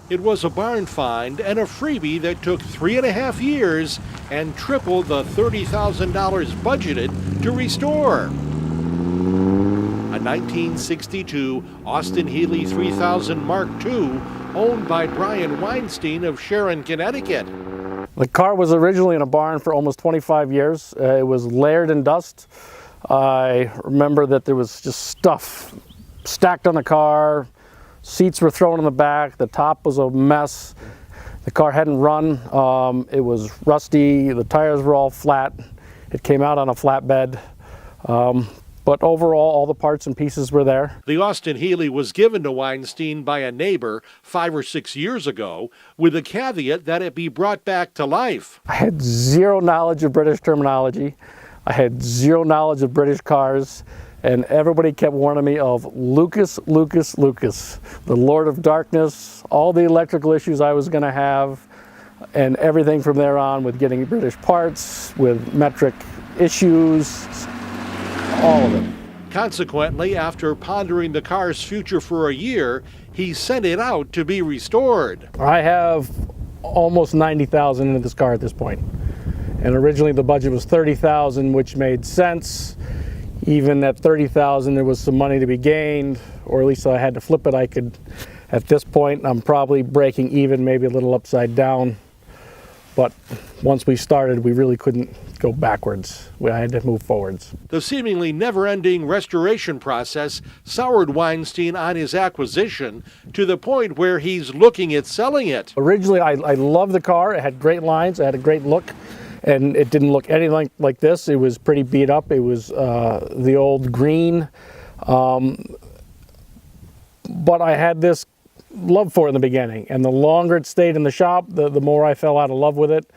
It was a barn find and a freebie that took 3.5 years and tripled the $30,000 budgeted to restore. A 1962 Austin-Healey 3000 Mark II owned by Brian Weinstein of Sharon, Connecticut. The car was originally in a barn for almost 25 years. It was layered in dust. I remember that there was just stuff stacked on the car. Seats were thrown in the back. The top was a mess. The car hadn't run. It was rusty. The tires were all flat. It came out on a flatbed. But overall, all the parts and pieces were there. The Austin-Healey was given to Weinstein by a neighbor 5 or 6 years ago with the caveat that it be brought back to life. I had zero knowledge of British terminology. I had zero knowledge of British cars. And everybody kept warning me of Lucas, Lucas, Lucas, the Lord of Darkness, all the electrical issues I was going to have, and everything from there on with getting British parts, with metric issues, all of it. Consequently, after pondering the car's future for a year, he sent it out to be restored. I have almost $90,000 into this car at this point. And originally the budget was $30,000, which made sense. Even at $30,000, there was some money to be gained, or at least I had to flip it. I could, at this point, I'm probably breaking even, maybe a little upside down. But once we started, we really couldn't go backwards. I had to move forwards. The seemingly never-ending restoration process soured Weinstein on his acquisition to the point where he's looking at selling it. Originally, I loved the car. It had great lines. It had a great look. And it didn't look anything like this. It was pretty beat up. It was the old green. But I had this love for it in the beginning. And the longer it stayed in the shop, the more I fell out of love with it.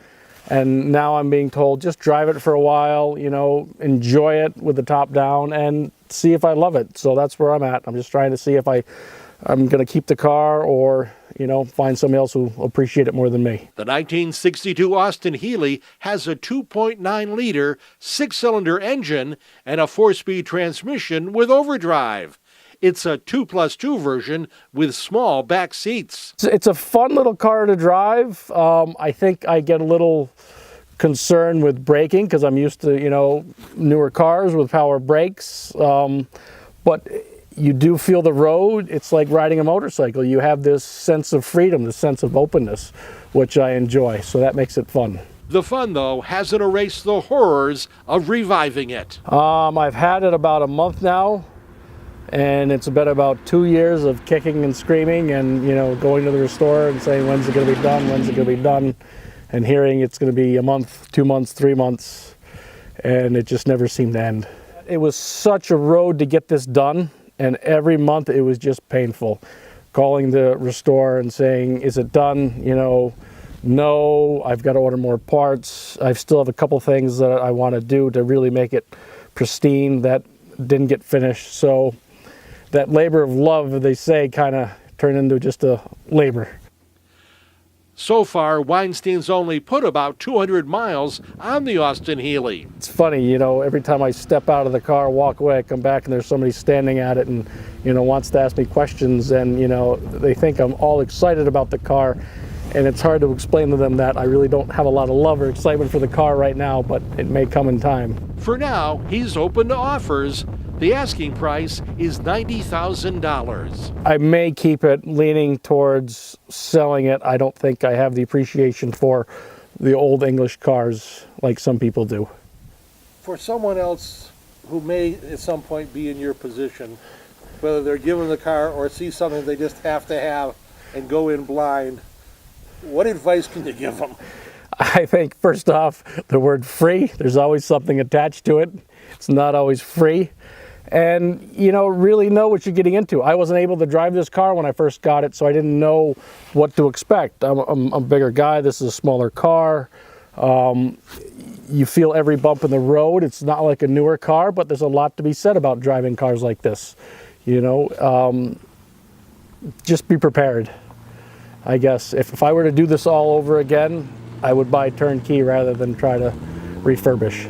And now I'm being told, just drive it for a while, you know, enjoy it with the top down and see if I love it. So that's where I'm at. I'm just trying to see if I'm going to keep the car or, you know, find somebody else who will appreciate it more than me. The 1962 Austin-Healey has a 2.9-liter 6-cylinder engine and a 4-speed transmission with overdrive. It's a 2+2 version with small back seats. It's a fun little car to drive. I think I get a little concerned with braking because I'm used to, you know, newer cars with power brakes. But you do feel the road. It's like riding a motorcycle. You have this sense of freedom, this sense of openness, which I enjoy. So that makes it fun. The fun, though, hasn't erased the horrors of reviving it. I've had it about a month now, and it's been about 2 years of kicking and screaming and, you know, going to the restore and saying, when's it going to be done? When's it going to be done? And hearing it's going to be a month, 2 months, 3 months, and it just never seemed to end. It was such a road to get this done. And every month it was just painful. Calling the restore and saying, is it done? You know, no, I've got to order more parts. I still have a couple things that I want to do to really make it pristine that didn't get finished. So that labor of love, they say, kind of turned into just a labor. So far, Weinstein's only put about 200 miles on the Austin-Healey. It's funny, you know, every time I step out of the car, walk away, I come back and there's somebody standing at it and, you know, wants to ask me questions and, you know, they think I'm all excited about the car. And it's hard to explain to them that I really don't have a lot of love or excitement for the car right now, but it may come in time. For now, he's open to offers. The asking price is $90,000. I may keep it, leaning towards selling it. I don't think I have the appreciation for the old English cars like some people do. For someone else who may at some point be in your position, whether they're given the car or see something they just have to have and go in blind, what advice can you give them? I think, first off, the word free, there's always something attached to it. It's not always free. And, you know, really know what you're getting into. I wasn't able to drive this car when I first got it, so I didn't know what to expect. I'm a bigger guy. This is a smaller car. You feel every bump in the road. It's not like a newer car, but there's a lot to be said about driving cars like this. You know, just be prepared. I guess if I were to do this all over again, I would buy turnkey rather than try to refurbish.